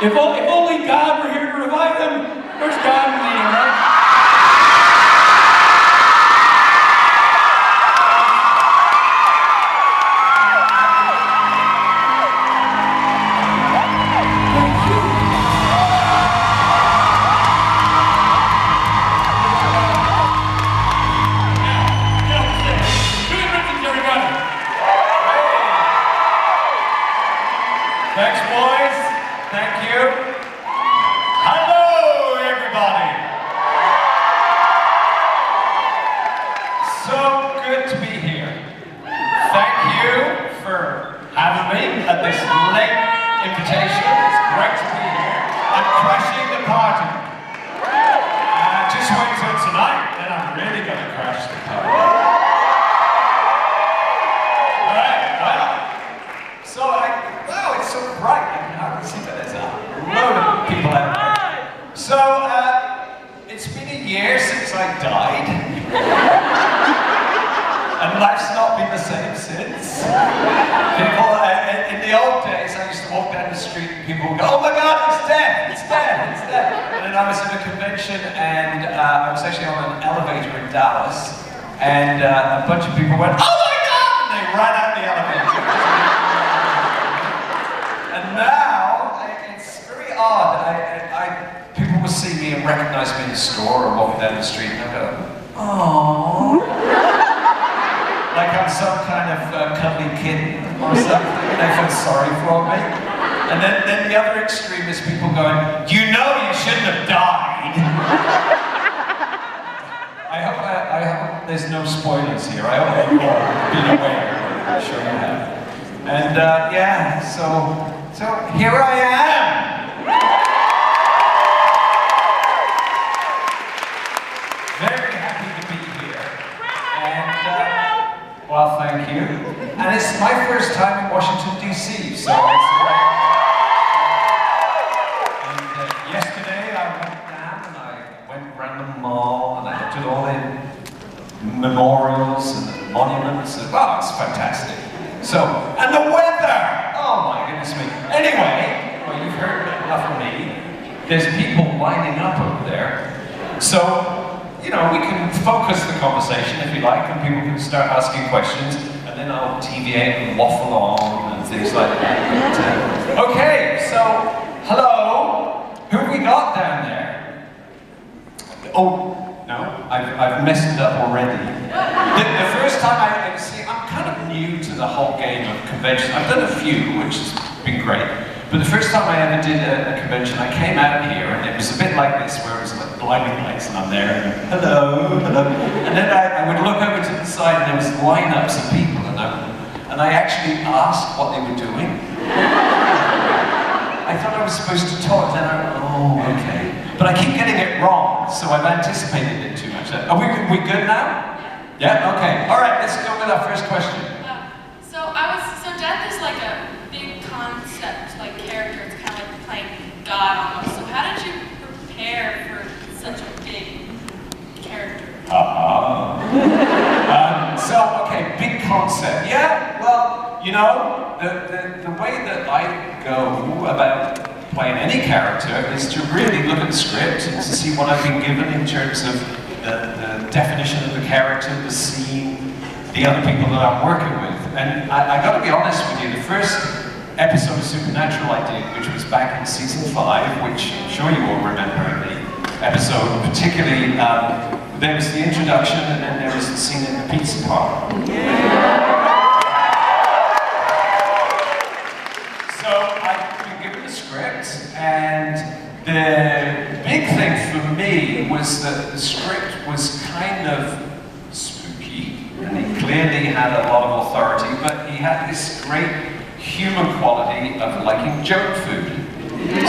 If only God were here to revive them. Where's God in the meeting, right? Thanks, boys. Thank you. Hello, everybody. So good to be here. Thank you for having me at this late invitation. It's great to be here. I'm crashing the party. Just wait till tonight, then I'm really going to crash the party. It's so bright, I can hardly see, but there's a load of people out there. So, it's been a year since I died. And life's not been the same since. People, in the old days, I used to walk down the street and people would go, oh my God, it's dead, it's dead, it's dead. And then I was at a convention and I was actually on an elevator in Dallas and a bunch of people went, oh my God, and they ran out the elevator. And now, it's very odd. People will see me and recognize me in the store or walking down the street and I go, aww. Like I'm some kind of cuddly kitten or something and they feel sorry for me. And then the other extreme is people going, you know you shouldn't have died. I hope there's no spoilers here. I hope you've all been aware. I'm sure you have. And yeah, so here I am! Very happy to be here. And, well, thank you. And it's my first time in Washington, D.C., so it's... And yesterday I went down and I went around the mall and I looked at all the memorials and monuments and, wow, it's fantastic. So, and the weather! Oh my goodness me. Anyway, well, you've heard enough of me. There's people lining up over there. So, you know, we can focus the conversation if you like, and people can start asking questions, and then I'll deviate and waffle on and things like that. Okay, so, hello. Who have we got down there? Oh, no, I've messed it up already. The first time I'm kind of new to the whole game of conventions. I've done a few, which has been great. But the first time I ever did a convention, I came out here, and it was a bit like this, where it was like blinding lights, and I'm there, and hello, hello. And then I would look over to the side, and there was lineups of people, and I actually asked what they were doing. I thought I was supposed to talk, then oh, okay. But I keep getting it wrong, so I've anticipated it too much. Are we good now? Yeah? Okay. All right, let's go with our first question. So death is like a big concept, like character. It's kind of like playing God almost. So how did you prepare for such a big character? Okay, big concept. Yeah, well, you know, the way that I go about playing any character is to really look at the script and to see what I've been given in terms of the definition of the character, the scene, the other people that I'm working with. And I got to be honest with you, the first episode of Supernatural I did, which was back in season 5, which I'm sure you all remember the episode, particularly there was the introduction and then there was the scene in the pizza parlor. So I've been given the script, and the big thing for me was that the script was kind of spooky, and he clearly had a lot of authority, but he had this great human quality of liking junk food.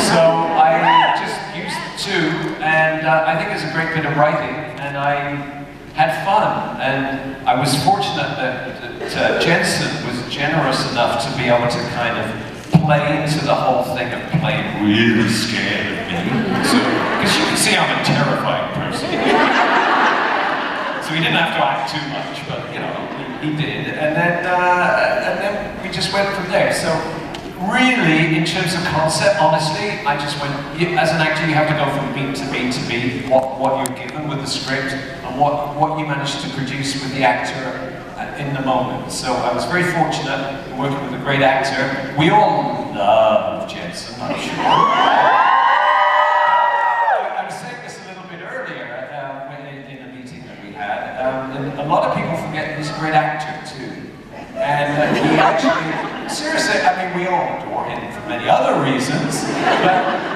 So I just used the two, and I think it was a great bit of writing, and I had fun, and I was fortunate that Jensen was generous enough to be able to kind of play into the whole thing of playing really scared of me. So, because you can see I'm a terrifying person. So he didn't have to act too much, but you know, he did. And then we just went from there. So really, in terms of concept, honestly, I just went, as an actor, you have to go from beat to beat to beat, what you're given with the script, and what you manage to produce with the actor in the moment. So I was very fortunate in working with a great actor. We all love Jensen, I'm sure. I was saying this a little bit earlier in a meeting that we had. And a lot of people forget he's a great actor too. And he actually, seriously, I mean, we all adore him for many other reasons,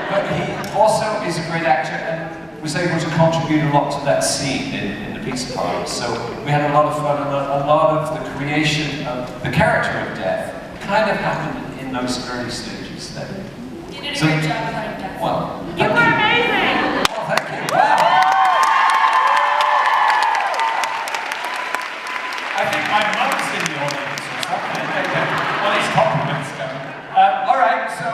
but he also is a great actor and was able to contribute a lot to that scene in the DCCon. So we had a lot of fun, and a lot of the creation of the character of Death kind of happened in those early stages then. You did a great job playing Death. Well, you were amazing! Oh, thank you. Wow. I think my mum's in the audience or something. All these compliments coming. All right, so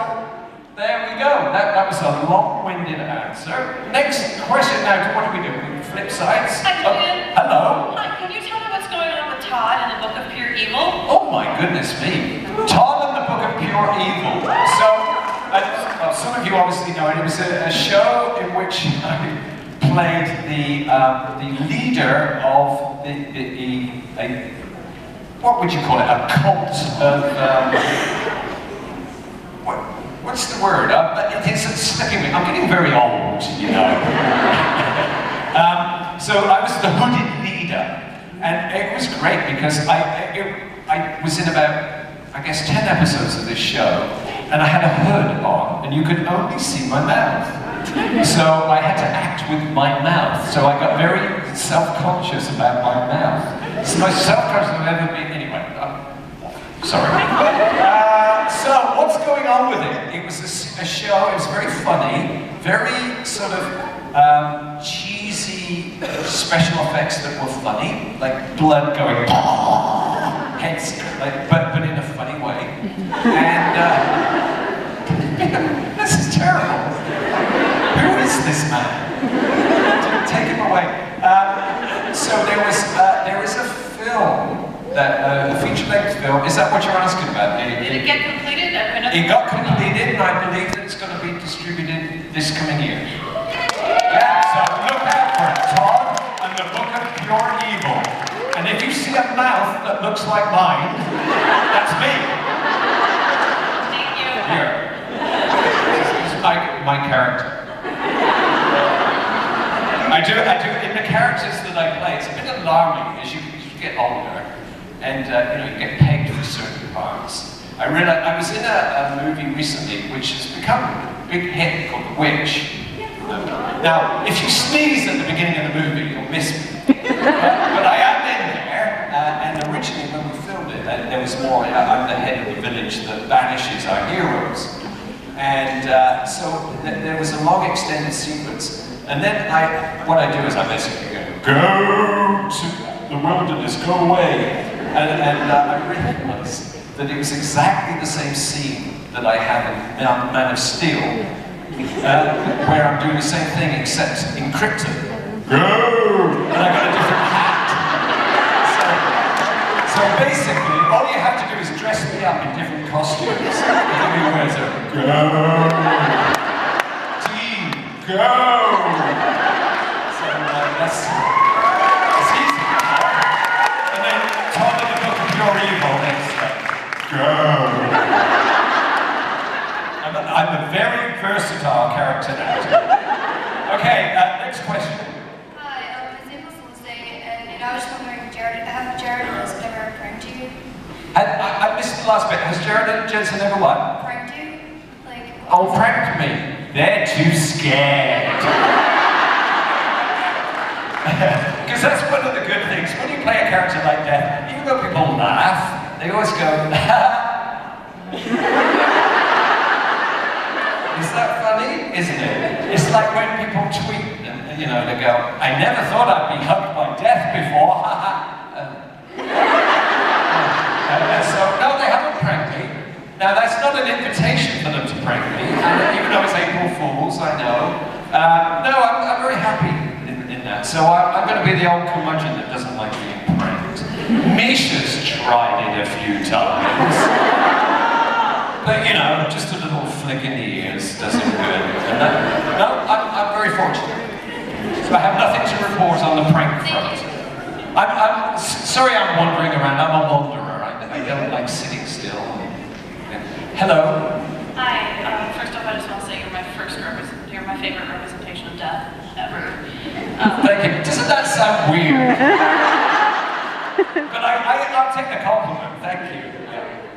there we go. That was a long-winded answer. Next question now, what do we do? We flip sides? Hi, Julian. Hello. Hi, can you tell me what's going on with Todd in the Book of Pure Evil? Oh my goodness me. Todd and the Book of Pure Evil. So, well, some of you obviously know it. It was a show in which I played the leader of what would you call it? A cult of what's the word? It's slipping me. I'm getting very old, you know. So I was the hooded leader, and it was great because I was in about, I guess, 10 episodes of this show, and I had a hood on, and you could only see my mouth. So I had to act with my mouth. So I got very self-conscious about my mouth. It's the most self-conscious I've ever been. Anyway, sorry. So what's going on with it? It was a show. It was very funny, very sort of cheesy special effects that were funny, like blood going, heads, like, but in a funny way. And this is terrible. Who is this man? Take him away. So there is a film. A feature-length film. Is that what you're asking about? Did it get completed? It got completed, and I believe that it's going to be distributed this coming year. Yeah, so look out for it. Todd and the Book of Pure Evil. And if you see a mouth that looks like mine, that's me. Thank you. Here. This is my character. I do, in the characters that I play, it's a bit alarming as you get older. And you know, you get pegged for certain parts. I realized I was in a movie recently which has become a big hit called The Witch. Now, if you sneeze at the beginning of the movie, you'll miss me. But I am in there, and originally when we filmed it, there was more. I'm the head of the village that banishes our heroes, and so there was a long extended sequence. And then what I do is I basically go to the wilderness, go away. And I realized that it was exactly the same scene that I have in Man of Steel, where I'm doing the same thing except encrypted. Go! And I got a different hat. So basically, all you have to do is dress me up in different costumes. And then we wear go! Team, go! So that's easy. Todd and the Book of Pure Evil, go! I'm a very versatile character actor. Okay, next question. Hi, my name is Felicity, and I was just wondering, have Jared and Jensen ever pranked you? I missed the last bit. Has Jared and Jensen ever what? Pranked you? Like... Oh, pranked me. They're too scared. Because that's one of the good things. When you play a character like that, even though people laugh, they always go, Is that funny? Isn't it? It's like when people tweet, and you know, they go, I never thought I'd be hugged by death before, so, no, they haven't pranked me. Now, that's not an invitation for them to prank me, even though it's April Fool's, I know. No, I'm very happy in that. So I'm going to be the old curmudgeon that doesn't like being pranked. Misha's tried it a few times. But, you know, flick in the ears does him good. And I'm very fortunate. So I have nothing to report on the prank front. I'm sorry I'm wandering around. I'm a wanderer. I don't like sitting still. Hello. Hi. First off, I just want to say you're my favorite representation of death ever. Thank you. Doesn't that sound weird? But I'll take the compliment. Thank you.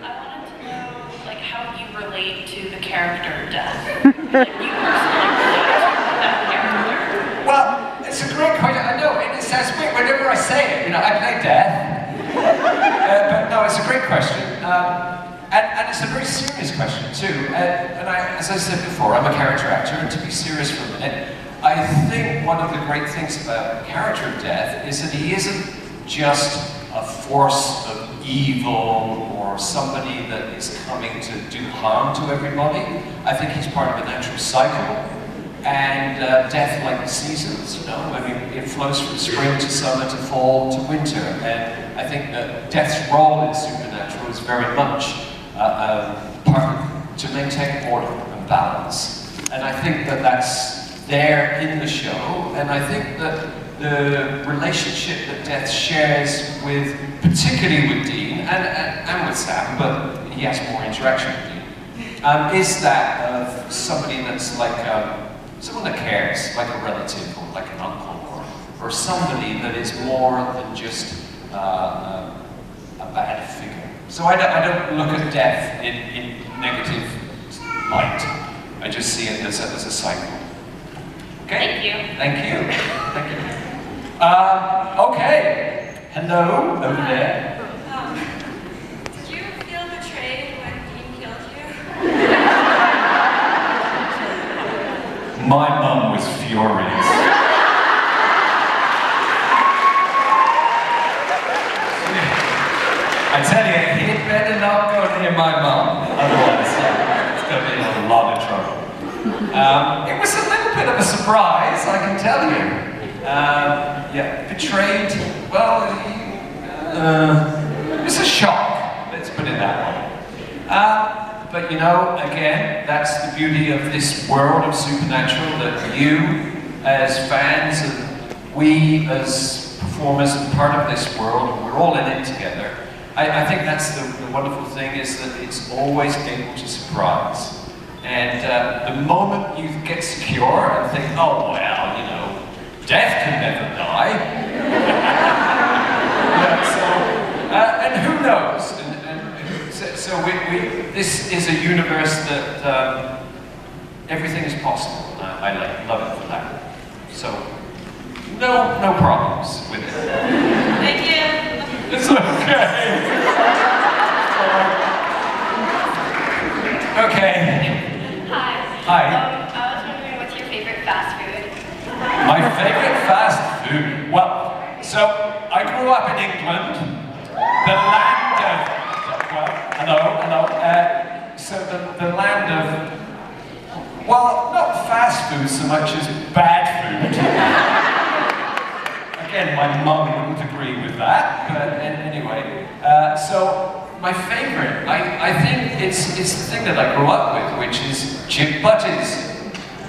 I wanted to know, like, how you relate to the character Death. Like, you personally relate to that character. Well, it's a great question. I know it sounds weird whenever I say it. You know, I play Death. But no, it's a great question. And it's a very serious question too. And as I said before, I'm a character actor, and to be serious for a minute, I think one of the great things about the character of Death is that he isn't just a force of evil or somebody that is coming to do harm to everybody. I think he's part of a natural cycle. And death, like the seasons, you know, I mean, it flows from spring to summer to fall to winter. And I think that death's role in Supernatural is very much part of, to maintain order and balance. And I think that that's there in the show. And I think that the relationship that Death shares with, particularly with Dean and with Sam, but he has more interaction with Dean, is that of somebody that's like someone that cares, like a relative or like an uncle, or somebody that is more than just a bad figure. So I don't look at Death in negative light. I just see it as a cycle. Okay? Thank you. Thank you. Thank you. Okay. Hello, over there. Did you feel betrayed when Dean killed you? My mum was furious. I tell you, he'd better not go near my mum, otherwise it's going to be in a lot of trouble. It was a little bit of a surprise, I can tell you. Yeah, betrayed, well, it was a shock, let's put it that way. But you know, again, that's the beauty of this world of Supernatural, that you, as fans, and we, as performers and part of this world, we're all in it together. I think that's the wonderful thing, is that it's always able to surprise. And the moment you get secure and think, oh, well, you know, Death can never die. And who knows? So this is a universe that everything is possible. I love it for that. So no problems with it. Thank you. It's okay. Okay. Hi. Hi. I was wondering, what's your favorite fast food? My favorite fast food? Well, so I grew up in England, the land of, well, hello. So the land of, well, not fast food so much as bad food. Again, my mum wouldn't agree with that, but anyway. So my favorite, I think it's the thing that I grew up with, which is chip butties.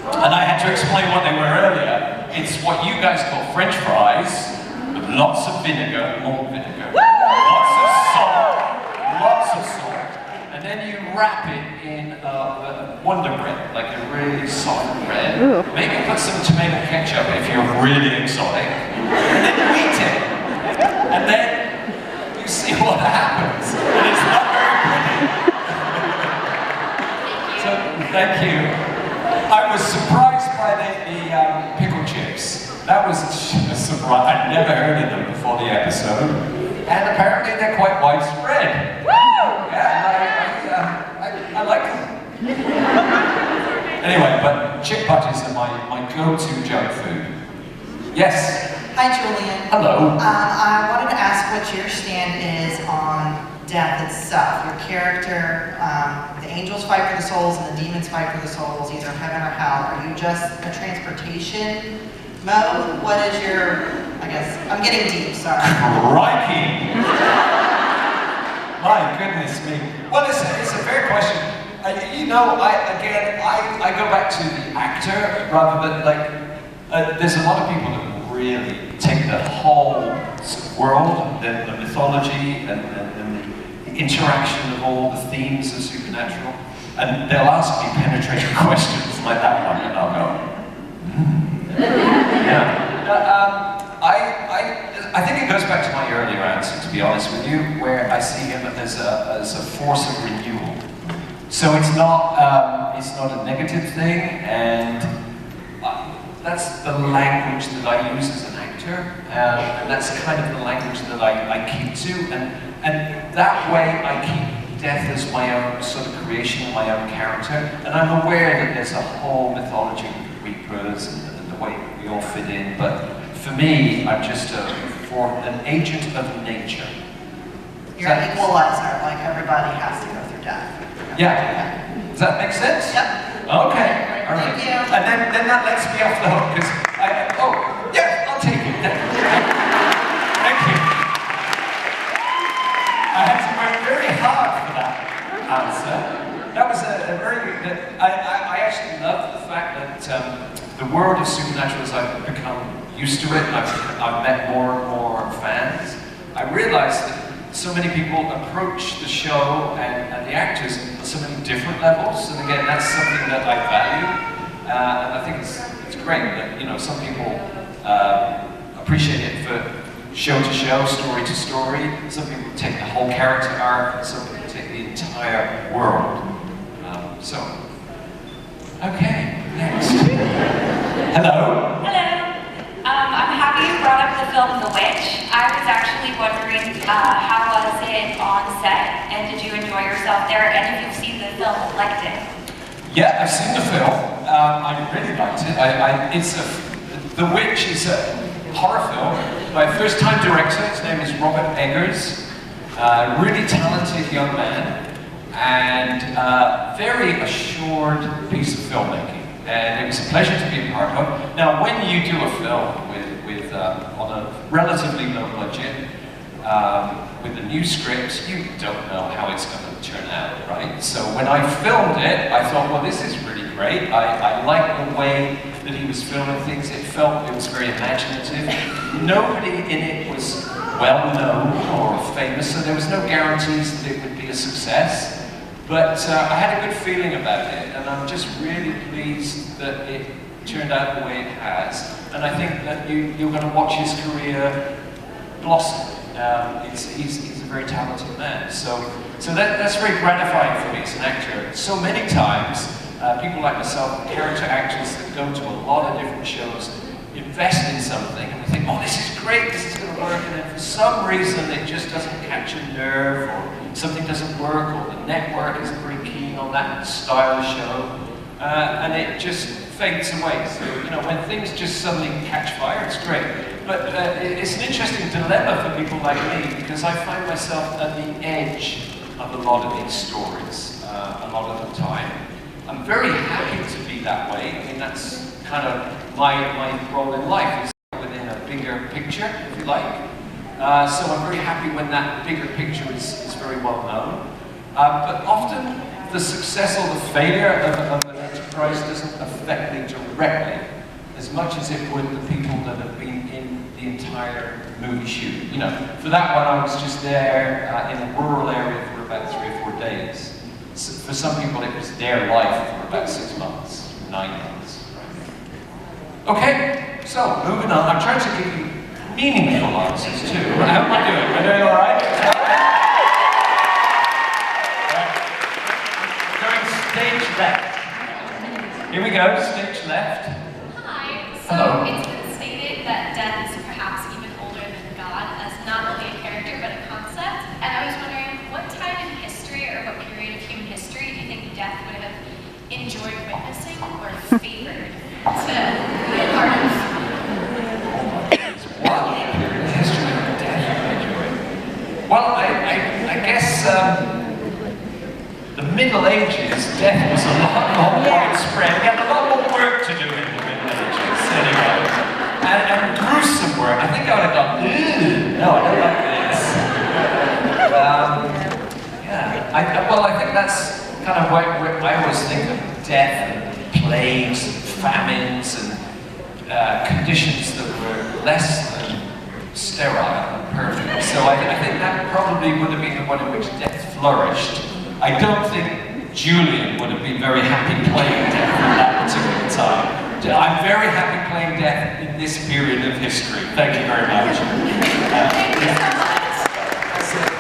And I had to explain what they were earlier. It's what you guys call French fries, with lots of vinegar, malt vinegar, lots of salt, and then you wrap it in Wonder Bread, like a really soft bread. Ooh. Maybe put some tomato ketchup if you're really exotic, and then you eat it. And then you see what happens. And it's not very pretty. So, thank you. I was surprised by the pickle chips. That was a surprise. I'd never heard of them before the episode. And apparently they're quite widespread. Woo! Yeah, I like them. Anyway, but chip butties are my go-to junk food. Yes? Hi, Julian. Hello. I wanted to ask what your stand is on death itself. Your character, the angels fight for the souls and the demons fight for the souls, either heaven or hell. Are you just a transportation mode? What is your, I guess, I'm getting deep, sorry. Crikey! My goodness me. Well, it's a fair question. I go back to the actor rather than there's a lot of people that really take the whole world, the mythology, and the interaction of all the themes of supernatural, and they'll ask me penetrating questions like that one, and I'll go, yeah. I think it goes back to my earlier answer, to be honest with you, where I see him as a force of renewal. So it's not a negative thing, and that's the language that I use as an actor, and that's kind of the language that I keep to, and that way I keep death as my own sort of creation, my own character, and I'm aware that there's a whole mythology with reapers and the way we all fit in, but for me, I'm just an agent of nature. You're an equalizer, like everybody has to go through death. Yeah. Does that make sense? Yep. Okay. All right. Thank you. And then that lets me off the hook because I'll take it. Thank you. I had to work very hard for that answer. That was a very good. I actually love the fact that the world of supernatural, as I've become used to it, and I've met more and more fans, I realized that so many people approach the show and the actors on so many different levels, and again, that's something that I value, and I think it's great that some people appreciate it for show to show, story to story. Some people take the whole character arc, and some people take the entire world. Okay, next. Hello. Hello. I'm happy you brought up the film The Witch. I was actually wondering how was it on set, and did you enjoy yourself there? And if you've seen the film, liked it? Yeah, I've seen the film. I really liked it. The Witch is a horror film. My first-time director, his name is Robert Eggers, really talented young man, and very assured piece of filmmaking. And it was a pleasure to be a part of. Now, when you do a film on a relatively low budget, with a new script, you don't know how it's going to turn out, right? So when I filmed it, I thought, well, this is really great. I liked the way that he was filming things. It was very imaginative. Nobody in it was well-known or famous, so there was no guarantees that it would be a success. But I had a good feeling about it, and I'm just really pleased that it turned out the way it has. And I think that you're going to watch his career blossom. He's a very talented man. So that's very gratifying for me as an actor. So many times, people like myself, character actors that go to a lot of different shows, invest in something, and we think, oh, this is great, this is going to work, and then for some reason it just doesn't catch a nerve, or something doesn't work, or the network isn't very keen on that style of show, and it just fades away. So, when things just suddenly catch fire, it's great. But it's an interesting dilemma for people like me, because I find myself at the edge of a lot of these stories, a lot of the time. I'm very happy to be that way. I mean, that's kind of my role in life, is within a bigger picture, if you like. So I'm very happy when that bigger picture is very well known. But often the success or the failure of an enterprise doesn't affect me directly as much as it would the people that have been in the entire movie shoot. For that one I was just there in a rural area for about 3 or 4 days. So for some people it was their life for about 6 months, 9 months. Okay, so moving on. I'm trying to give you meaningful answers too. How am I doing? Am I doing all right? Going stage left. Here we go, stage left. Hi. So Hello. it's been stated that death is perhaps even older than God, as not only a character but a concept. And I was wondering, what time in history or what period of human history do you think death would have enjoyed witnessing or favored to be a part of? What period of history of death you enjoy? Well, I guess the Middle Ages, death was a lot more widespread. We had a lot more work to do in the Middle Ages, anyway. And gruesome work. I think I would have gone, no, I don't like this. Yeah. I think that's kind of I always think of death and plagues and famines and conditions that were less than sterile and perfect. So I think that probably would have been the one in which death flourished. I don't think Julian would have been very happy playing death at that particular time. I'm very happy playing death in this period of history. Thank you very much. Thank you so much. That's it.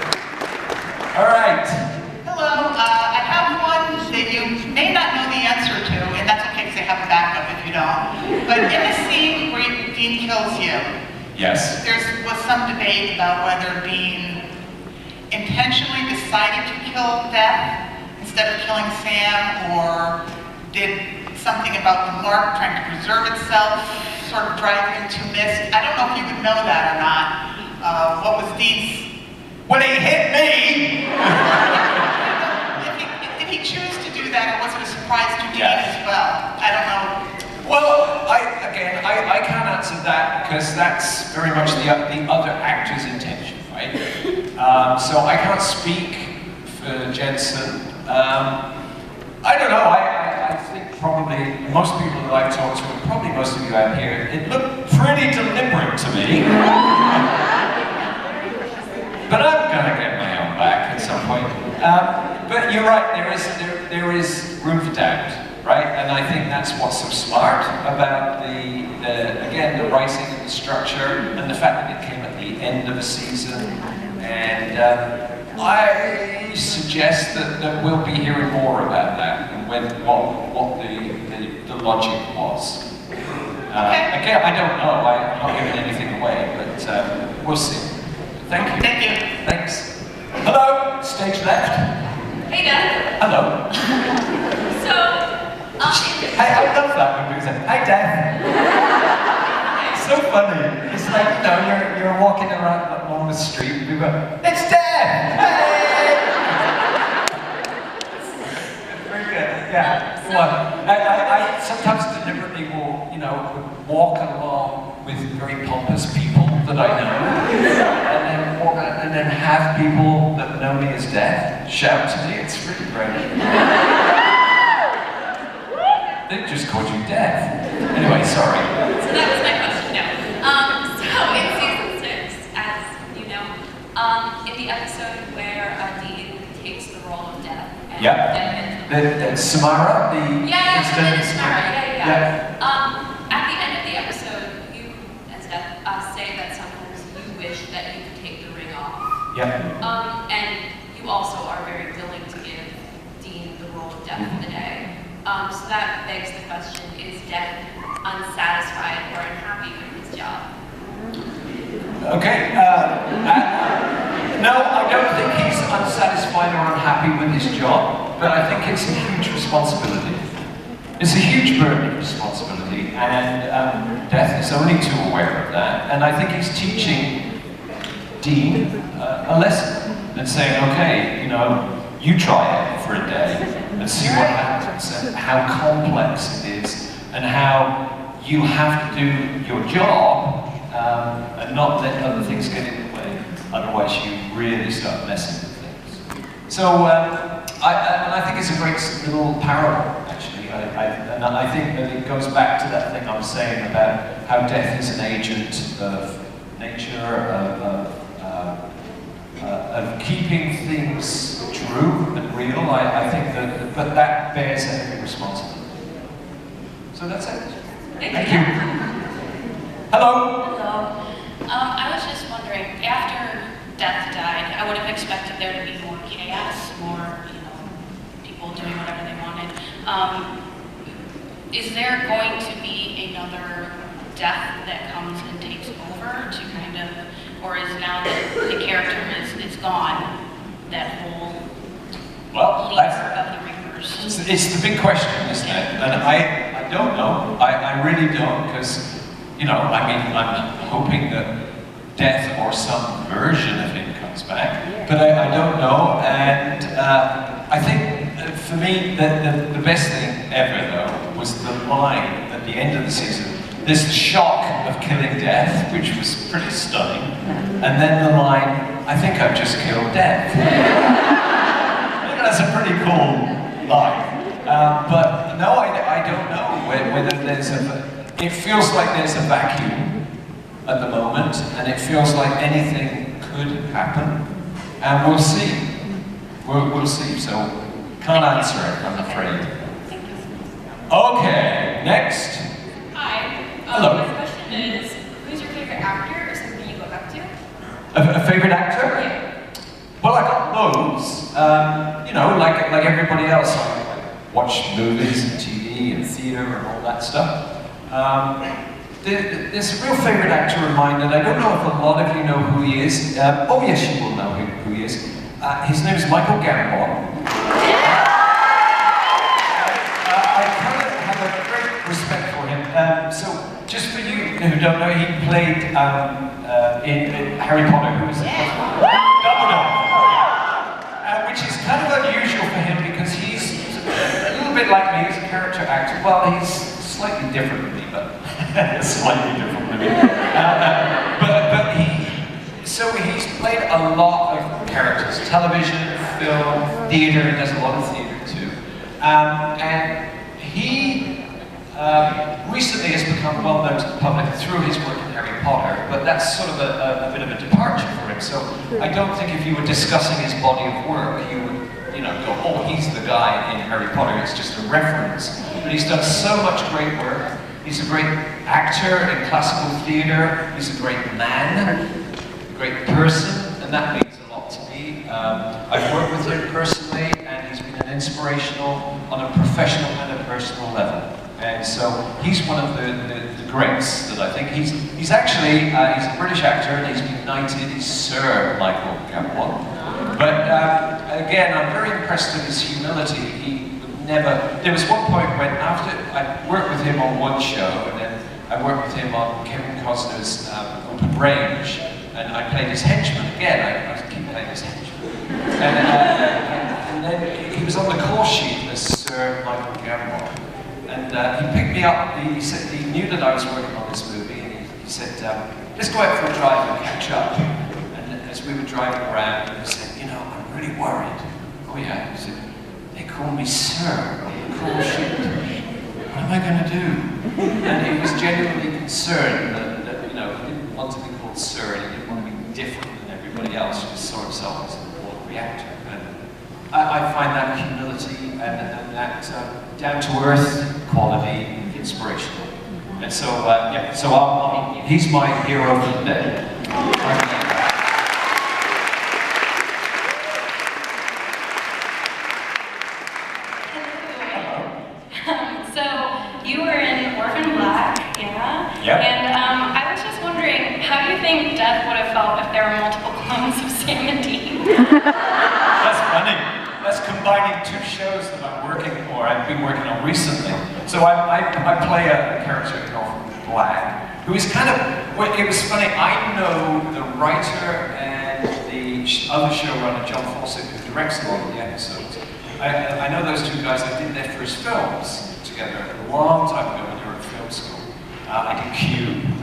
All right. Hello, I have one that you may not know the answer to, and that's okay because I have a backup if you don't. But in the scene where Dean kills you, Yes. there was some debate about whether Dean intentionally decided to kill Death instead of killing Sam, or did something about the mark trying to preserve itself sort of drive him to miss. I don't know if you would know that or not. What was Dean's... When he hit me! Did he choose to do that, or was it a surprise to Dean Yes. as well? I don't know. Well, I can't answer that because that's very much the other actor's intention, right? So I can't speak for Jensen. I don't know. I think probably most people that I've talked to, and probably most of you out here, it looked pretty deliberate to me. But I'm gonna get my own back at some point. But you're right. There is room for doubt. Right, and I think that's what's so smart about again, the writing and the structure, and the fact that it came at the end of a season. And I suggest that we'll be hearing more about that and what the logic was. Again, I don't know. I'm not giving anything away, but we'll see. Thank you. Thank you. Thanks. Hello, stage left. Hey, Dad. Hello. So, I love that when people say, "Hi, Dad." So funny. It's like, you know, you're walking along the street and people go, "It's Dad! Hey!" Very good. Yeah. Go on. I sometimes deliberately will, you know, walk along with very pompous people that I know, and then have people that know me as Dad shout to me. It's really great. They just called you Death. Anyway, sorry. So that was my question, no. So in season 6, as you know, in the episode where Dean takes the role of Death. And Samara, the Yeah, incident. Samara, yeah. Yeah. At the end of the episode, you, as Death, say that sometimes you wish that you could take the ring off. Yeah. And you also are very willing to give Dean the role of Death for the day. So that begs the question, is Death unsatisfied or unhappy with his job? Okay. No, I don't think he's unsatisfied or unhappy with his job, but I think it's a huge responsibility. It's a huge burden of responsibility, and Death is only too aware of that. And I think he's teaching Dean a lesson and saying, okay, you know, you try it for a day and see what happens, and how complex it is, and how you have to do your job and not let other things get in the way. Otherwise, you really start messing with things. So, I think it's a great little parable, actually. And I think that it goes back to that thing I was saying about how Death is an agent of nature, of keeping things true and real. I think that, but that bears a heavy responsibility. So that's it. Thank you. Hello. Hello. I was just wondering, after Death died, I would have expected there to be more chaos, more, you know, people doing whatever they wanted. Is there going to be another Death that comes and takes over to kind of, or is now that the character is gone, that whole leader of the Reapers? It's the big question, isn't it? And I don't know. I really don't, because, you know, I mean, I'm hoping that Death or some version of him comes back, but I don't know. And I think for me, the best thing ever, though, was the line at the end of the season. This shock of killing Death, which was pretty stunning, and then the line, I think I've just killed Death. I think that's a pretty cool live. But no, I don't know whether there's it feels like there's a vacuum at the moment, and it feels like anything could happen, and we'll see. We'll see, so can't answer it, I'm afraid. Okay, next. Hi. Hello. My question is, who's your favorite actor or something you look up to? A favorite actor? Yeah. Well, I got loads. You know, like everybody else, I watch movies and TV and theatre and all that stuff. There's a real favourite actor of mine, and I don't know if a lot of you know who he is. Oh yes, you will know who he is. His name is Michael Gambon. I kind of have a great respect for him. So, just for you who don't know, he played in Harry Potter. Who is it? Dumbledore. Which is kind of unusual for him because he's a little bit like me. He's a character actor. Well, he's slightly different than me, but slightly different than me. But he's played a lot of characters: television, film, theatre. He does a lot of theatre too. And he recently has become well known to the public through his work in Harry Potter. But that's sort of a bit of a departure for him. So I don't think if you were discussing his body of work, you would, you know, go, oh, he's the guy in Harry Potter. It's just a reference. But he's done so much great work. He's a great actor in classical theatre. He's a great man, a great person, and that means a lot to me. I've worked with him personally, and he's been an inspirational on a professional and a personal level. And so he's one of the greats that I think. He's actually he's a British actor, and he's been knighted. He's Sir Michael Gambon. But again, I'm very impressed with his humility. He never. There was one point when after I worked with him on one show, and then I worked with him on Kevin Costner's Open Range, and I played his henchman again. I keep playing his henchman, and then he was on the call sheet as Sir Michael Gambon. And he picked me up, he said he knew that I was working on this movie, and he said, let's go out for a drive and catch up. And as we were driving around, he said, you know, I'm really worried. Oh yeah, he said, they call me Sir on the call sheet. What am I going to do? And he was genuinely concerned that, you know, he didn't want to be called Sir, and he didn't want to be different than everybody else. He just saw himself as an ordinary actor. And I find that humility and that down-to-earth quality inspirational. And so, yeah, so he's my hero for the day. So, you were in Orphan Black, yeah? Yep. And I was just wondering, how do you think Death would have felt if there were multiple clones of Sam and Dean? That's funny. That's combining two shows that I've been working on recently. So I play a character in Orphan Black, who is kind of, well, it was funny, I know the writer and the other showrunner, John Fawcett, who directs a lot of the episodes. I know those two guys. I did their first films together a long time ago when they were at film school. I did Q,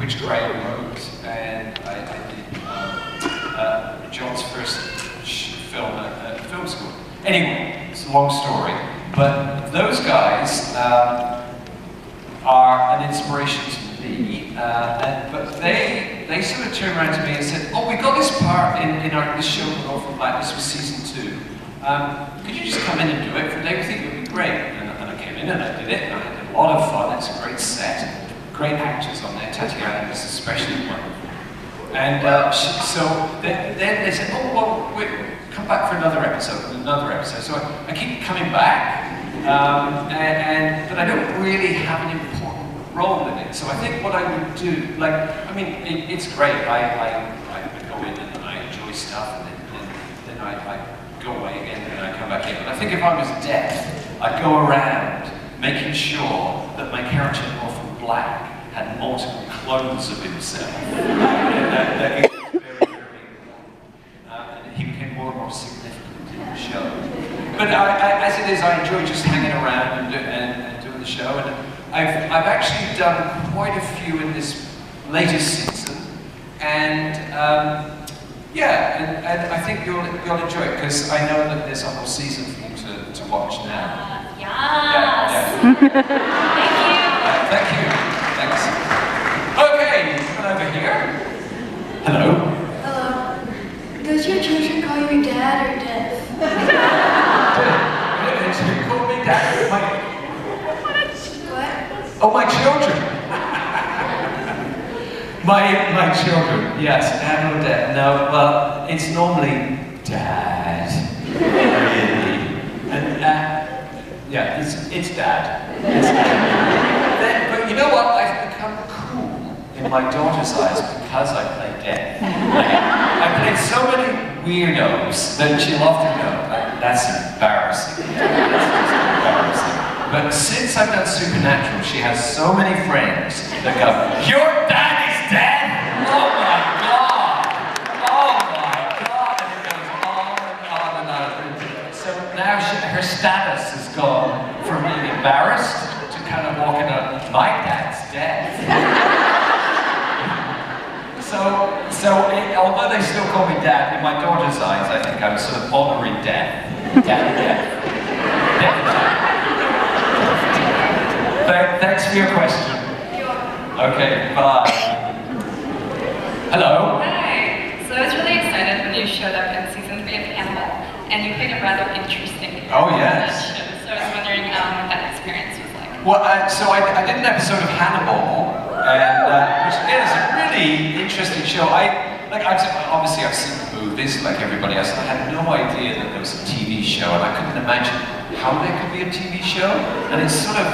which Graham wrote, and I did John's first film at film school. Anyway, it's a long story, but those guys are an inspiration to me, but they sort of turned around to me and said, oh, we got this part in this show called Orphan Black, this was season 2. Could you just come in and do it for a day? We think it would be great. And I came in and I did it, and I had a lot of fun. It's a great set, great actors on there, Tatiana is especially wonderful. And so then they said, oh, well, wait, come back for another episode. So I keep coming back, but I don't really have an important role in it. So I think what I would do, like, I mean, it's great. I go in and I enjoy stuff, and then I go away again, and then I come back in. But I think if I was Death, I'd go around making sure that my character in Orphan Black had multiple clones of himself. That he was very, and he became more and more significant in the show. But as it is, I enjoy just hanging around and doing the show. And I've actually done quite a few in this latest season. And yeah, and I think you'll enjoy it, because I know that there's a whole season for you to watch now. Yes. Yeah. Thank you. Thank you. Thanks. Okay, come over here. Hello. Hello. Does your children call you dad or Dev? You call me dad? What? Oh, my children. my children. Yes, dad or dad. No, well, it's normally dad. Really. And yeah, it's dad. It's dad. But you know what? I've become cool in my daughter's eyes because I play dead. I played so many weirdos that she'll often go, that's embarrassing. That's just embarrassing. But since I've done Supernatural, she has so many friends that go, your dad is dead? Oh my God! Oh my God! And it goes on and on and on. So now her status has gone from being embarrassed to kind of walking out, my dad's dead. Although they still call me dad, in my daughter's eyes, I think I'm sort of honoring death. Death. Thanks for your question. Okay, bye. Hello. Hi. So I was really excited when you showed up in season 3 of Hannibal, and you played a rather interesting Oh, yes. show. So I was wondering what that experience was like. Well, so I did an episode of Hannibal, and which is a really interesting show. Obviously I've seen the movies like everybody else, and I had no idea that there was a TV show, and I couldn't imagine how there could be a TV show, and it's sort of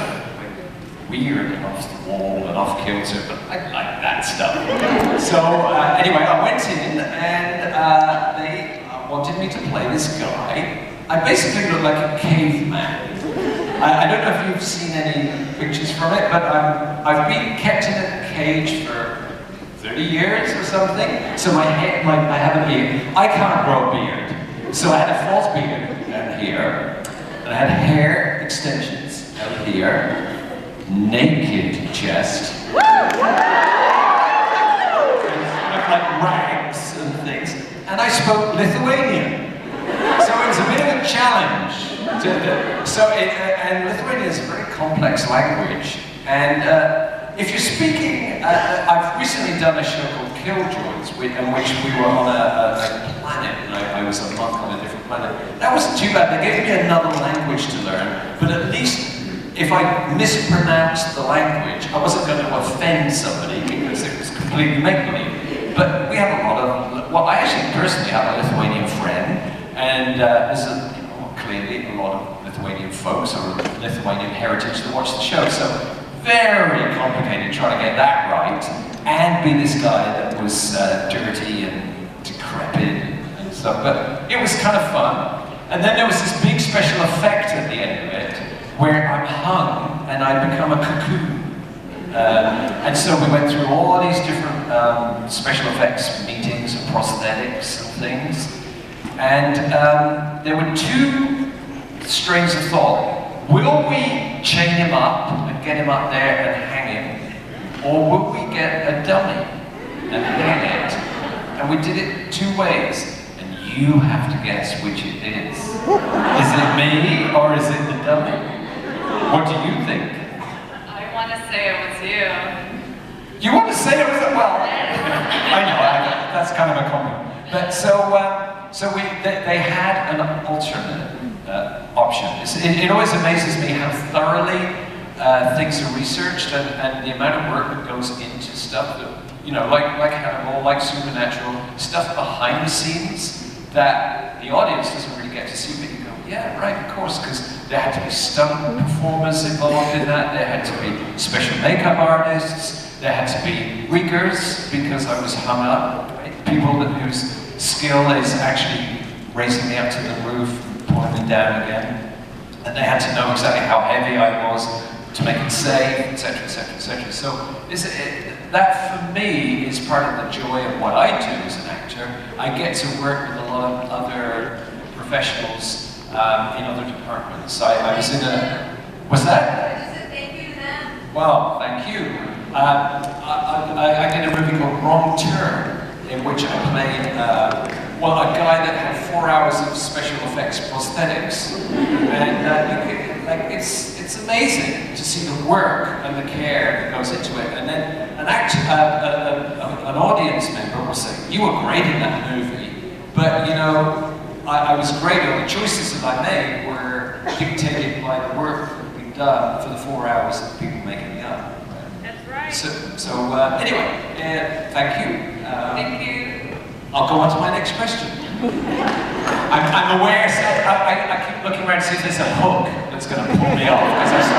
weird and off the wall and off kilter, but I like that stuff. So anyway, I went in, and they wanted me to play this guy. I basically look like a caveman. I don't know if you've seen any pictures from it, but I've been kept in a cage for 30 years or something. So I have a beard. I can't grow a beard. So I had a false beard down here, and I had hair extensions out here, naked chest, like rags and things, and I spoke Lithuanian. So it was a bit of a challenge. And Lithuanian is a very complex language, and if you're speaking, I've recently done a show called Killjoys, in which we were on a planet, and I was a monk on a different planet. That wasn't too bad. They gave me another language to learn, but at least if I mispronounced the language, I wasn't going to offend somebody because it was completely make-believe. But we have a lot of, well, I actually personally have a Lithuanian friend, and there's clearly a lot of Lithuanian folks or Lithuanian heritage that watch the show. So very complicated trying to get that right and be this guy that was dirty and decrepit and stuff. But it was kind of fun. And then there was this big special effect at the end of it where I'm hung and I become a cocoon. And so we went through all these different special effects meetings and prosthetics and things. And there were two strains of thought. Will we chain him up and get him up there and hang him? Or will we get a dummy and hang it? And we did it two ways. And you have to guess which it is. Is it me or is it the dummy? What do you think? I want to say it was you. You want to say it was a, well, I know, that's kind of a compliment. But they had an alternate option. It always amazes me how thoroughly things are researched and the amount of work that goes into stuff that, you know, like Hannibal, like Supernatural, stuff behind the scenes that the audience doesn't really get to see, but you go, yeah, right, of course, because there had to be stunt performers involved in that, there had to be special makeup artists, there had to be riggers, because I was hung up, right? People whose skill is actually raising me up to the roof, pulling me down again, and they had to know exactly how heavy I was to make it safe, etc., etc., etc. So that for me is part of the joy of what I do as an actor. I get to work with a lot of other professionals in other departments. I was in a, was that? Thank you to them. Well, thank you. I did a movie called Wrong Turn, in which I played, a guy that had 4 hours of special effects prosthetics. And like it's amazing to see the work and the care that goes into it. And then an audience member will say, "You were great in that movie, but you know, I was great. Or the choices that I made were dictated by the work that had been done for the 4 hours that people making the art." That's right. So anyway, thank you. Thank you. I'll go on to my next question. I'm aware, so I keep looking around to see if there's a hook that's going to pull me off, because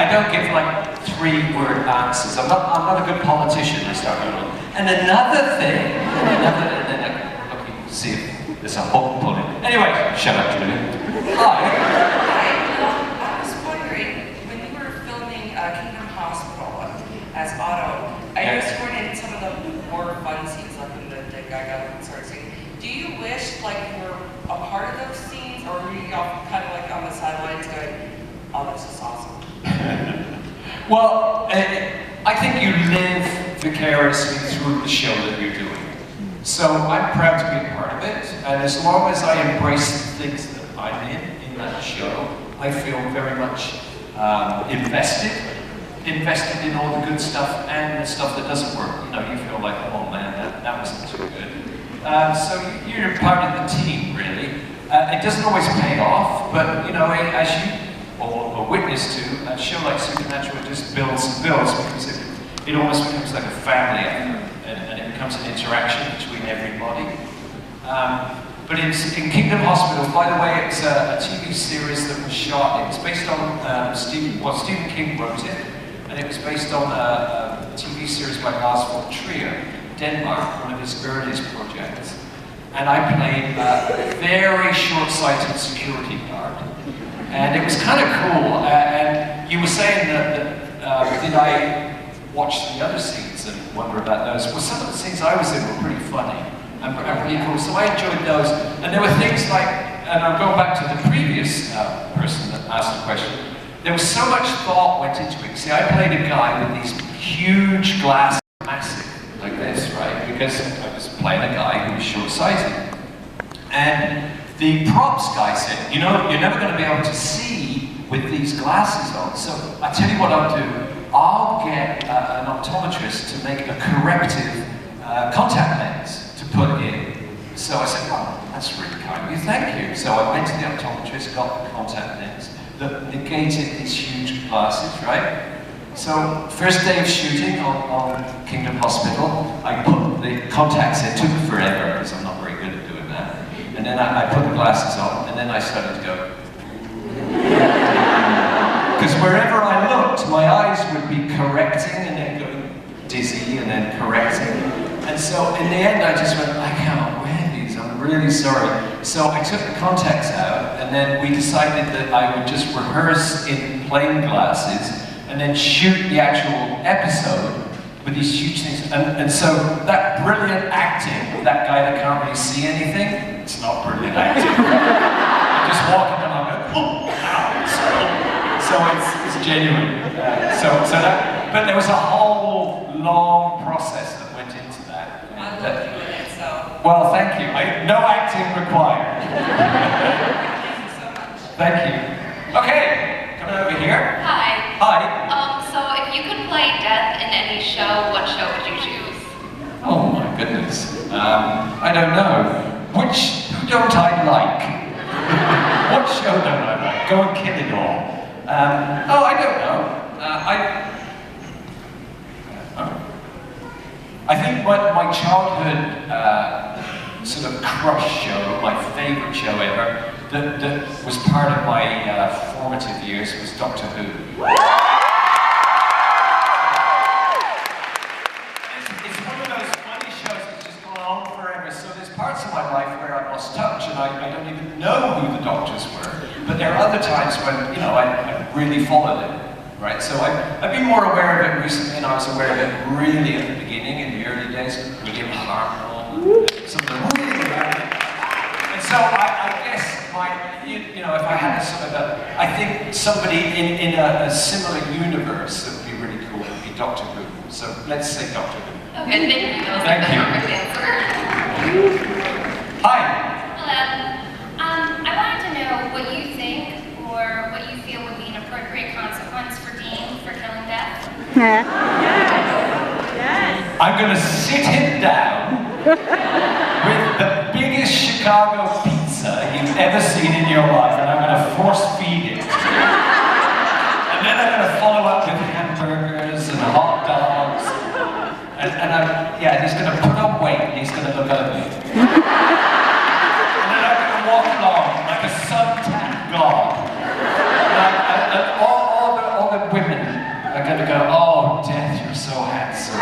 I don't give like 3-word answers. I'm not a good politician, I start going. And another thing, and then I'm looking to see if there's a hook pulling. Anyway, shut up, Julian. Hi. I was wondering, when you were filming Kingdom Hospital as Otto, I noticed you weren't in some of the more fun scenes, like when the dead guy got up and started singing. Do you wish like you were a part of those scenes, or were you all kind of like on the sidelines going, "Oh, that's just awesome"? Well, I think you live vicariously through the show that you're doing. So I'm proud to be a part of it, and as long as I embrace the things that I'm in that show, I feel very much invested in all the good stuff and the stuff that doesn't work. You know, you feel like, oh man, that wasn't too good. So you're part of the team, really. It doesn't always pay off, but you know, as you or witness to, a show like Supernatural just builds and builds, because it almost becomes like a family, and it becomes an interaction between everybody. But in Kingdom Hospital, by the way, it's a TV series that was shot. It was based on Stephen King wrote it, and it was based on a TV series by Lars von Trier, Denmark, one of his earliest projects. And I played a very short-sighted security guard. And it was kind of cool. And you were saying that did I watch the other scenes and wonder about those? Well, some of the scenes I was in were pretty funny and pretty cool. So I enjoyed those. And there were things like, and I'm going back to the previous person that asked the question, there was so much thought went into it. See, I played a guy with these huge glasses, massive, like this, right? Because I was playing a guy who was short-sighted. And the props guy said, you know, you're never going to be able to see with these glasses on. So I tell you what I'll do. I'll get an optometrist to make a corrective contact lens to put in. So I said, oh, that's really kind of you, thank you. So I went to the optometrist, got the contact lens that negated these huge glasses, right? So first day of shooting on Kingdom Hospital, I put the contacts in. It took forever because I'm not very good at doing that. And then I put the glasses on, and then I started to go. Because wherever I looked, my eyes would be correcting and then going dizzy and then correcting. And so in the end, I just went, I can't wear these, I'm really sorry. So I took the contacts out, and then we decided that I would just rehearse in plain glasses and then shoot the actual episode with these huge things. And so that brilliant acting, that guy that can't really see anything, it's not brilliant acting. I'm just walking and I'm going, oh, ow. So it's genuine. But there was a whole long process that went into that. I love doing it, so. Well, thank you. No acting required. Thank you so much. Thank you. Okay, coming over here. Hi. Hi. So if you could play death in any show, what show would you choose? Oh my goodness. I don't know. Who don't I like? What show don't I like? Go and kill it all. I don't know. I think my childhood sort of crush show, my favorite show ever, that was part of my formative years was Doctor Who. It's one of those funny shows that's just gone on forever. So there's parts of my life where I lost touch and I don't even know who the doctors were. But there are other times when, you know, I really followed it, right? So I've been more aware of it recently, and I was aware of it really at the beginning, in the early days, William Hartnell, some of the really early. And so I guess you know, if I had a sort of I think somebody in a similar universe that would be really cool would be Doctor Who. So let's say Doctor Who. Okay, thank you. That was Thank you. the perfect answer. Hi. Hello. I wanted to know what you think, or what you I'm going to sit him down with the biggest Chicago pizza you've ever seen in your life, and I'm going to force feed it. And then I'm going to follow up with hamburgers and hot dogs. And he's going to put on weight and he's going to look at me. And then I'm going to walk along like a sun-tanned god. And all the women are going to go, "Oh, Death, you're so handsome."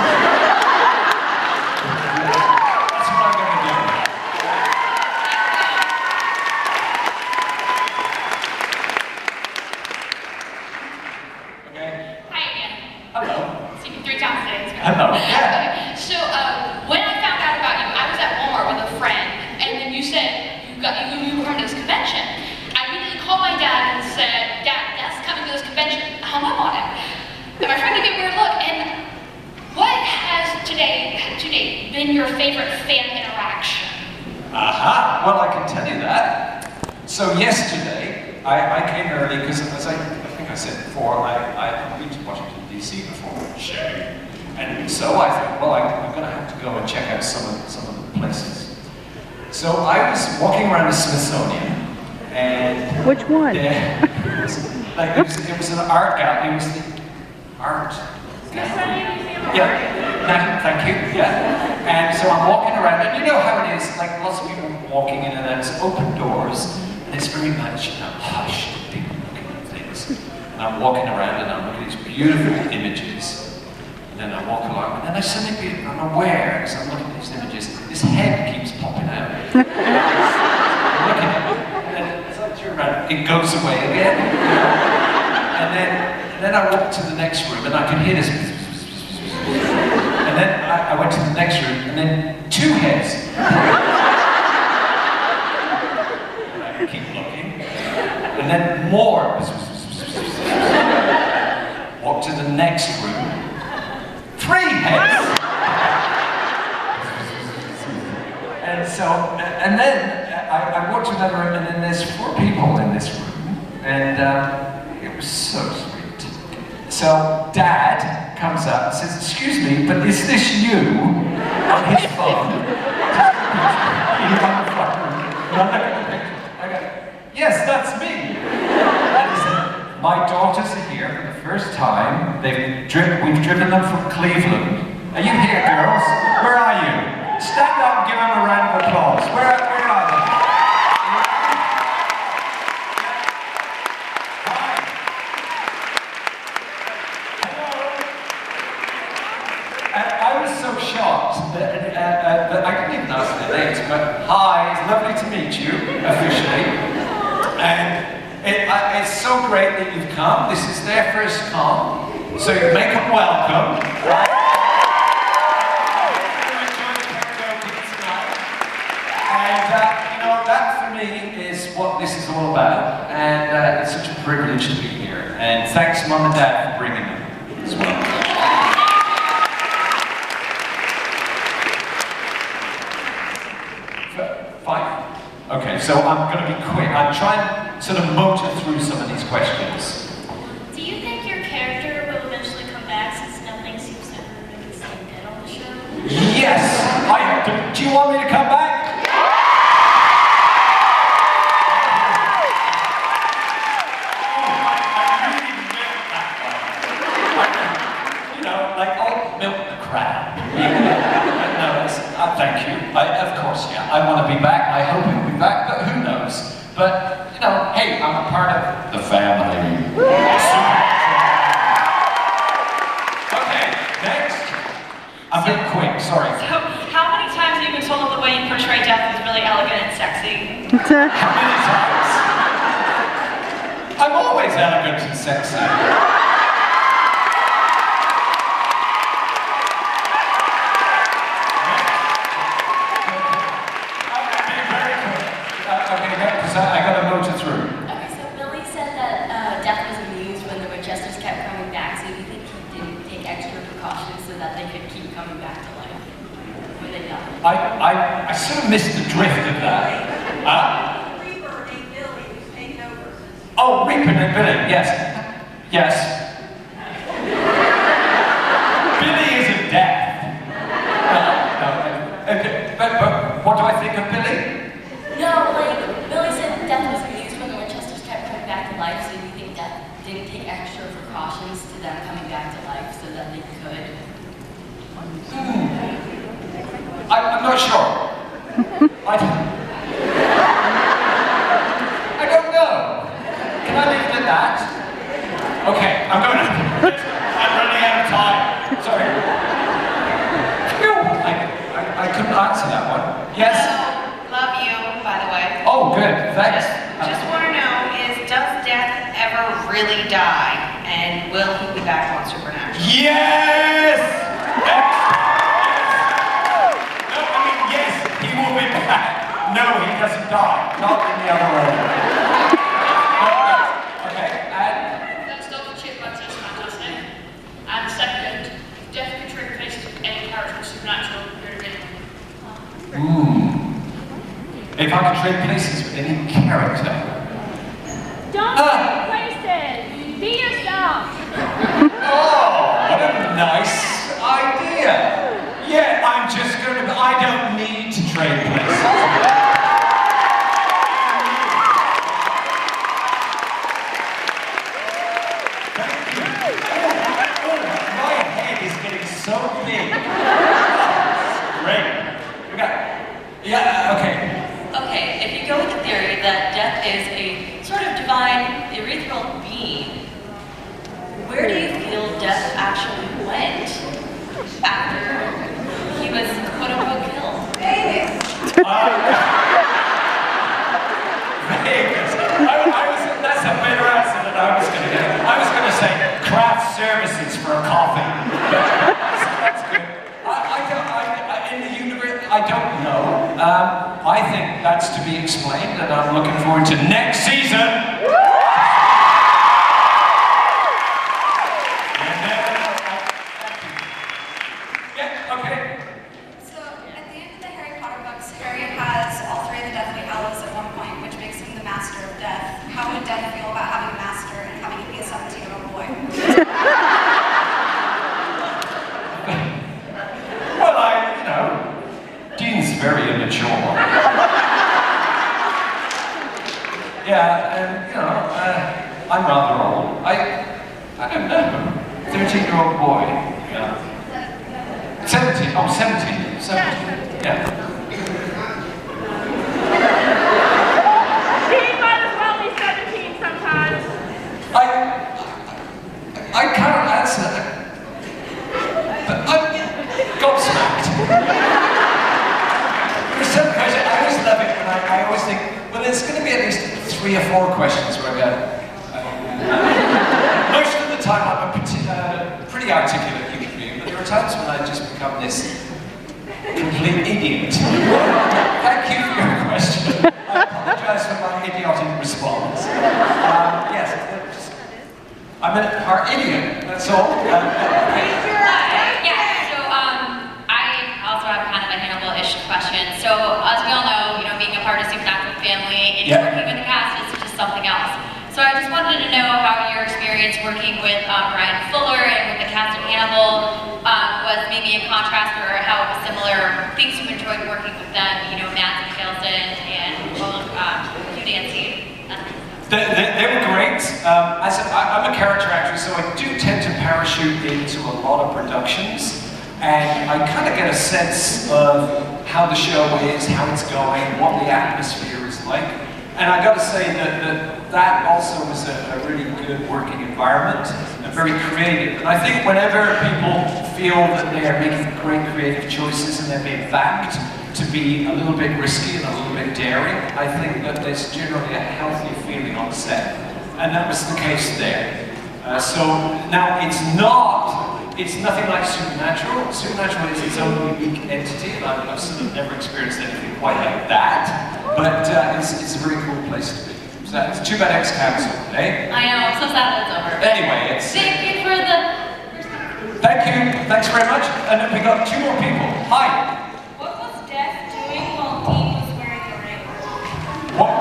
That's what I'm going to do. Okay? Hi again. Hello. Seen you 3 times today. It's great. Hello. Okay, so when I found out about you, I was at Walmart with a friend, and then you said you were coming to this convention. I immediately called my dad and said, "Dad, Dad's coming to this convention." I hung up on him. And my friend gave me a weird look. And what has today been your favorite fan interaction? Aha! Well, I can tell you that. So yesterday, I came early because, as I think I said before, I haven't been to Washington, D.C. before. Shame. And so I thought, well, I'm going to have to go and check out some of the places. So I was walking around the Smithsonian, and which one? It was an art gallery. It was the art gallery. Yeah, thank you. Yeah. And so I'm walking around, and you know how it is. Like lots of people walking in, and there's open doors, and it's very much hushed. People looking at things. And I'm walking around, and I'm looking at these beautiful images. And then I walk along, and then I suddenly I'm aware, as I'm looking at these images, this head keeps popping out. I'm looking at it, and as I turn around, it goes away again. And then I walk to the next room, and I can hear this. And then I went to the next room, and then 2 heads. And I keep looking, and then more. Walk to the next room. 3 heads! And then I walked to another room, and then there's 4 people in this room, and it was so sweet. So Dad comes up and says, "Excuse me, but is this you?" on his phone. I go, "Yes, that's me." And he said, "My daughters are here for the first time. We've driven them from Cleveland. Are you here, girls? Where are you? Stand up and give them a round of applause. Where are they?" Hi. Hello. And I was so shocked that I didn't even ask their names, but hi, it's lovely to meet you, officially. And it's so great that you've come. This is their first con, so you make them welcome. That for me is what this is all about, and it's such a privilege to be here. And thanks, Mum and Dad, for bringing them as well. Fine. Okay, so I'm going to be quick. I'm trying to sort of motor through some of these questions. Do you think your character will eventually come back since nothing seems to ever really stay dead on the show? Yes! Do you want me to come back? Thank you. Of course, yeah. I want to be back. I hope he'll be back, but who knows? But, hey, I'm a part of the family. Okay, next. I'm being quick, sorry. So, how many times have you been told that the way you portray Death is really elegant and sexy? How many times? I'm always elegant and sexy. I got to motor through. Okay, so Billy said that Death was amused when the Winchesters kept coming back, so do you think he didn't take extra precautions so that they could keep coming back to life when they died? I sort of missed the drift of that. Reaper named Billy who's taken over. Oh, Reaper named Billy, yes. Yes. extra precautions to them coming back to life so that they could? I'm not sure. I don't know. Can I leave it at that? Okay, I'm running out of time. Sorry. Phew, I couldn't answer that one. Yes? Love you, by the way. Oh, good. Thanks. Just want to know is, does Death ever really die? And will he be back on Supernatural? Yes! Yes, he will be back. No, he doesn't die. Not in the other way. Okay, and? First off, Chipmunks is fantastic. And second, Death can trade places with any character in Supernatural. If I could trade places with any character. Don't trade places. Be yourself. Oh, what a nice idea. Yeah, I'm just going to, I don't need to trade places. Thank you. Oh, my head is getting so big. Great. We got, yeah, okay. Okay, if you go with the theory that Death is a sort of divine, ethereal being, where do you feel Death actually went after he was quote-unquote killed? Vegas. That's a better answer than I was going to get. I was going to say craft services for a coffee. That's good. In the universe, I don't know. I think that's to be explained, and I'm looking forward to next season. Yeah, okay. So, at the end of the Harry Potter books, Harry has all three of the Deathly Hallows at one point, which makes him the master of death. How would Death feel about having a master and having it be a 17-year-old boy? Well, Dean's very immature. Yeah, and, I'm rather old. I don't know. 13-year-old boy. Yeah. 17. Oh, 17. 17. Yeah. He might as well be 17 sometimes. I can't answer that. But I'm gobsmacked. There's some questions, I always love it when I always think, well, there's going to be at least 3 or 4 questions where I go, most of the time I'm a pretty articulate human being, but there are times when I just become this complete idiot. Thank you for your question. I apologize for my idiotic response. Yes, I'm our idiot, that's all. I also have kind of a Hannibal-ish question. So, as we all know, being a part of Supernatural family and working with the cast is just something else. So I just wanted to know how your experience working with Brian Fuller and with the cast of Hannibal was maybe in contrast, or how it was similar, things you enjoyed working with them, Matt Mikkelsen and Hugh Dancy. They were great. I'm a character actor, so I do tend to parachute into a lot of productions, and I kind of get a sense of how the show is, how it's going, what the atmosphere is like. And I got to say that also was a really good working environment, and very creative. And I think whenever people feel that they are making great creative choices and they're being backed to be a little bit risky and a little bit daring, I think that there's generally a healthy feeling on set. And that was the case there. So now it's nothing like Supernatural. Supernatural is its own unique entity, and I've sort of never experienced anything quite like that. But it's a very cool place to be. So it's too bad X-Cam's over, eh? I know, I'm so sad that it's over. Anyway, it's... Thank you for the... Thank you, thanks very much. And we got 2 more people. Hi. What was Death doing while Dean was wearing the ring? What?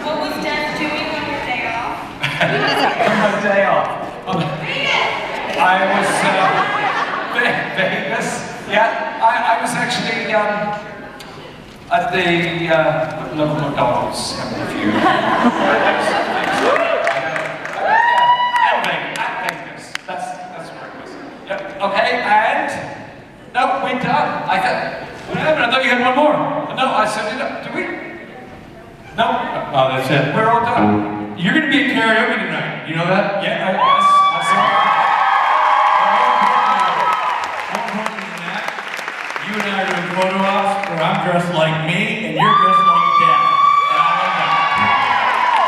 What was Death doing on your day off? On my day off. I was Vegas. Yeah, I was actually at the local McDonald's having a few. You know that? Yeah, yes, I saw it. More importantly than that, you and I are doing photo ops where I'm dressed like me and you're dressed like Death. And I love that.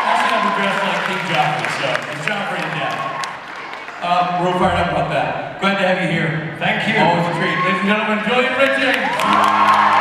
That's how we're dressed like King Joffrey, so it's Joffrey and Death. We're fired up about that. Glad to have you here. Thank you. Always a treat. Ladies and gentlemen, Julian Richings.